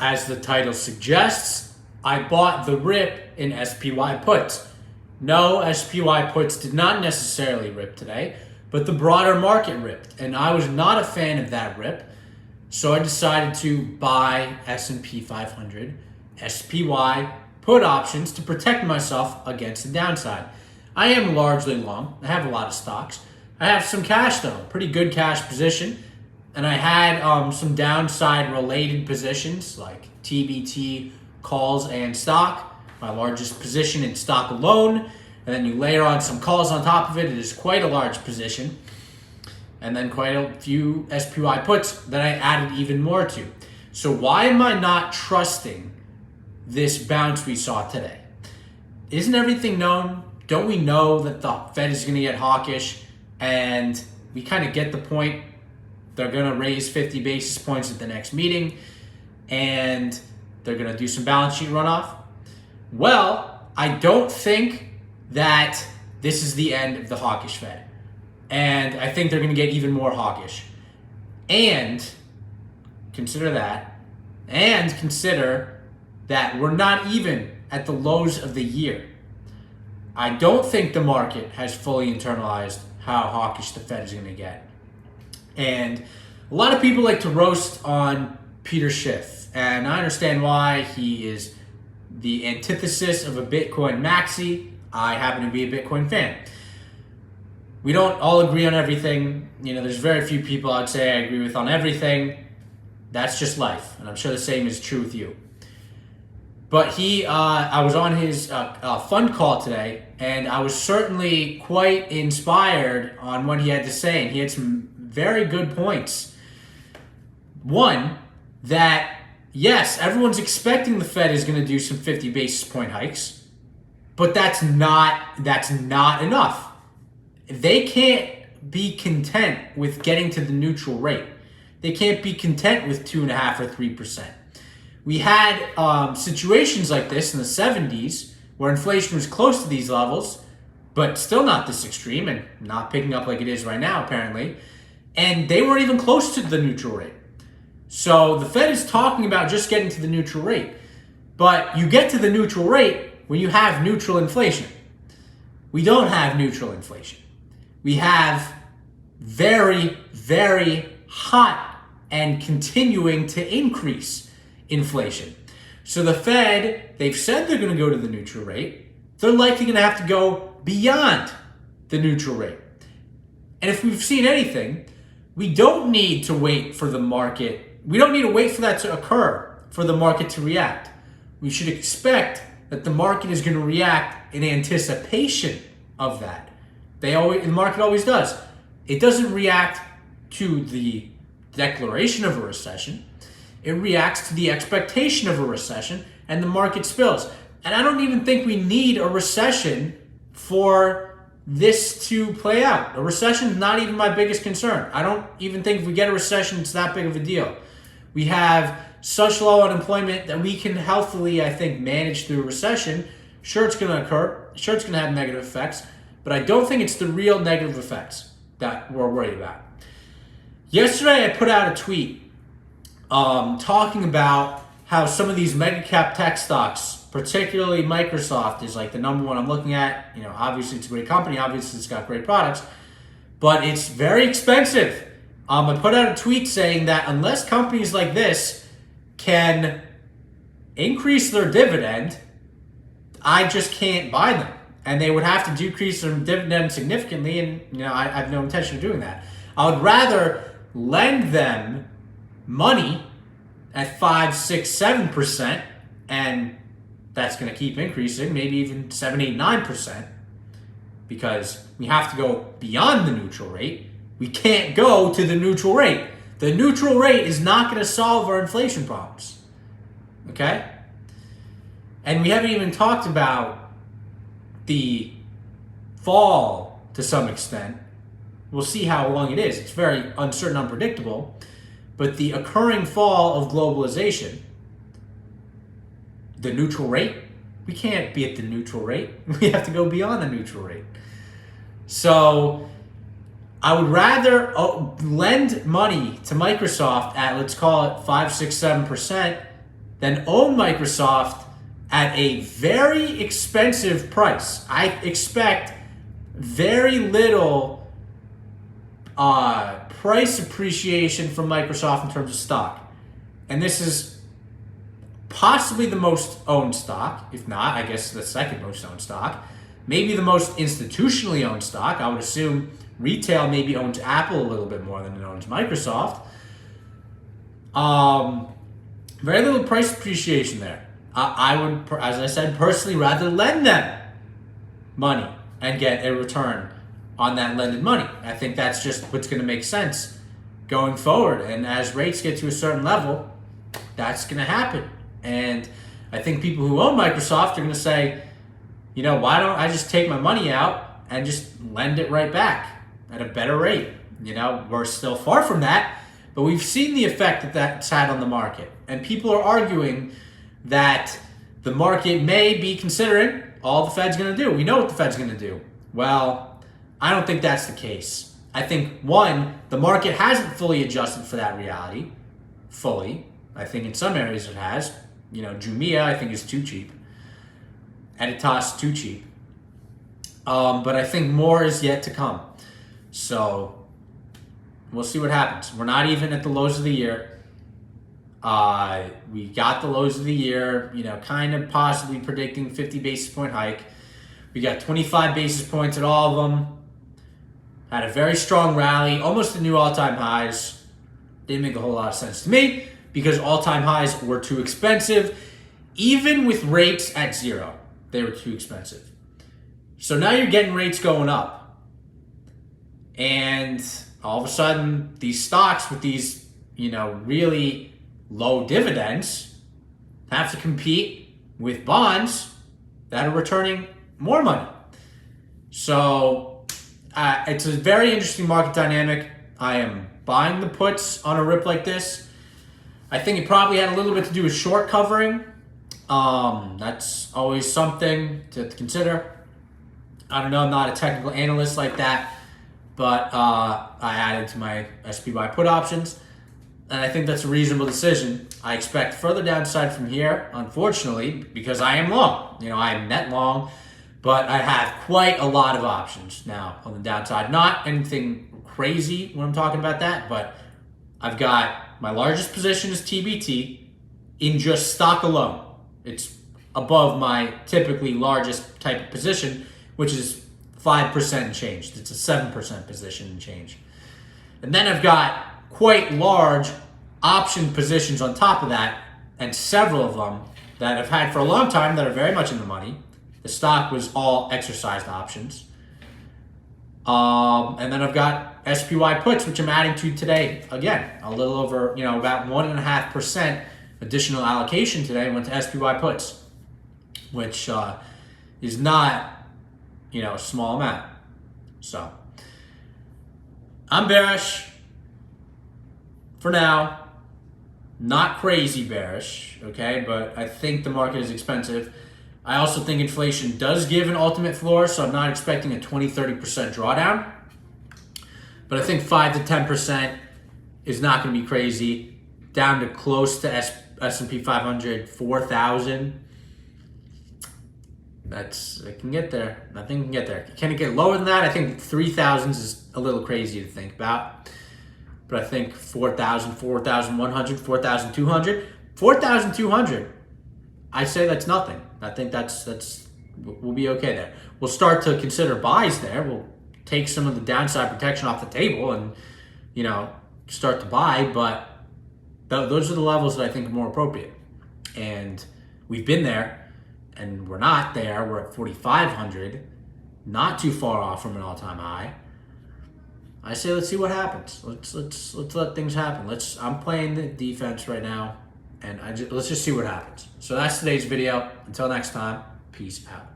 As the title suggests, I bought the rip in SPY puts. No, SPY puts did not necessarily rip today, but the broader market ripped, and I was not a fan of that rip, so I decided to buy S&P 500 SPY put options to protect myself against the downside. I am largely long. I have a lot of stocks. I have some cash though, pretty good cash position, and I had some downside related positions like TBT, calls, and stock. My largest position in stock alone, and then you layer on some calls on top of it. It is quite a large position, and then quite a few SPY puts that I added even more to. So why am I not trusting this bounce we saw today? Isn't everything known? Don't we know that the Fed is going to get hawkish, and we kind of get the point? They're going to raise 50 basis points at the next meeting, and they're going to do some balance sheet runoff. Well, I don't think that this is the end of the hawkish Fed. And I think they're going to get even more hawkish. And consider that. And consider that we're not even at the lows of the year. I don't think the market has fully internalized how hawkish the Fed is going to get. And a lot of people like to roast on Peter Schiff. And I understand why. He is the antithesis of a Bitcoin maxi. I happen to be a Bitcoin fan. We don't all agree on everything. There's very few people I'd say I agree with on everything. That's just life. And I'm sure the same is true with you. But I was on his fund call today, and I was certainly quite inspired on what he had to say. And he had some very good points. One, that yes, everyone's expecting the Fed is going to do some 50 basis point hikes, but that's not enough. They can't be content with getting to the neutral rate. They can't be content with 2.5% or 3%. We had situations like this in the 70s where inflation was close to these levels, but still not this extreme and not picking up like it is right now, apparently. And they weren't even close to the neutral rate. So the Fed is talking about just getting to the neutral rate. But you get to the neutral rate when you have neutral inflation. We don't have neutral inflation. We have very, very hot and continuing to increase inflation. So the Fed, they've said they're going to go to the neutral rate. They're likely going to have to go beyond the neutral rate. And if we've seen anything, we don't need to wait for the market. We don't need to wait for that to occur for the market to react. We should expect that the market is going to react in anticipation of that. The market always does. It doesn't react to the declaration of a recession. It reacts to the expectation of a recession, and the market spills. And I don't even think we need a recession for this to play out. A recession is not even my biggest concern. I don't even think if we get a recession, it's that big of a deal. We have such low unemployment that we can healthily, I think, manage through a recession. Sure, it's going to occur. Sure, it's going to have negative effects. But I don't think it's the real negative effects that we're worried about. Yesterday, I put out a tweet talking about how some of these mega cap tech stocks, particularly Microsoft, is like the number one I'm looking at. Obviously, it's a great company. Obviously, it's got great products. But it's very expensive. I put out a tweet saying that unless companies like this can increase their dividend, I just can't buy them. And they would have to decrease their dividend significantly, and I have no intention of doing that. I would rather lend them money at 5%, 6%, 7%, and that's going to keep increasing, maybe even 7, 8, 9%, because we have to go beyond the neutral rate. We can't go to the neutral rate. The neutral rate is not going to solve our inflation problems. Okay? And we haven't even talked about the fall to some extent. We'll see how long it is. It's very uncertain, unpredictable. But the occurring fall of globalization, the neutral rate, we can't be at the neutral rate. We have to go beyond the neutral rate. So I would rather lend money to Microsoft at, let's call it 5, 6, 7%, then own Microsoft at a very expensive price. I expect very little price appreciation from Microsoft in terms of stock. And this is possibly the most owned stock, if not, I guess the second most owned stock. Maybe the most institutionally owned stock. I would assume retail maybe owns Apple a little bit more than it owns Microsoft. Very little price appreciation there. I would, as I said, personally rather lend them money and get a return on that lended money. I think that's just what's going to make sense going forward. And as rates get to a certain level, that's going to happen. And I think people who own Microsoft are going to say, you know, why don't I just take my money out and just lend it right back at a better rate? You know, we're still far from that, but we've seen the effect that that's had on the market. And people are arguing that the market may be considering all the Fed's going to do. We know what the Fed's going to do. Well, I don't think that's the case. I think, one, the market hasn't fully adjusted for that reality. Fully. I think in some areas it has. You know, Jumia, I think, is too cheap. Editas, too cheap. But I think more is yet to come. So, we'll see what happens. We're not even at the lows of the year. We got the lows of the year, you know, kind of possibly predicting 50 basis point hike. We got 25 basis points at all of them. Had a very strong rally, almost to new all-time highs. Didn't make a whole lot of sense to me because all-time highs were too expensive. Even with rates at zero, they were too expensive. So now you're getting rates going up. And all of a sudden, these stocks with these, you know, really low dividends have to compete with bonds that are returning more money. So it's a very interesting market dynamic. I am buying the puts on a rip like this. I think it probably had a little bit to do with short covering. That's always something to consider. I don't know, I'm not a technical analyst like that, but I added to my SPY put options. And I think that's a reasonable decision. I expect further downside from here, unfortunately, because I am long. You know, I am net long, but I have quite a lot of options now on the downside. Not anything crazy when I'm talking about that, but I've got my largest position is TBT in just stock alone. It's above my typically largest type of position, which is 5% and change. It's a 7% position and change. And then I've got quite large option positions on top of that, and several of them that I've had for a long time that are very much in the money. The stock was all exercised options. And then I've got SPY puts, which I'm adding to today. Again, a little over, you know, about 1.5% additional allocation today went to SPY puts, which is not, you know, a small amount. So I'm bearish. For now, not crazy bearish, okay? But I think the market is expensive. I also think inflation does give an ultimate floor, so I'm not expecting a 20-30% drawdown. But I think 5 to 10% is not going to be crazy. Down to close to S&P 500, 4,000. It can get there. I think it can get there. Can it get lower than that? I think 3,000 is a little crazy to think about. But I think 4,000, 4,100, 4,200. 4,200, I say that's nothing. I think we'll be okay there. We'll start to consider buys there. We'll take some of the downside protection off the table and, you know, start to buy. But those are the levels that I think are more appropriate. And we've been there, and we're not there. We're at 4,500, not too far off from an all-time high. I say let's see what happens. Let's let things happen. I'm playing the defense right now, and let's just see what happens. So that's today's video. Until next time, peace out.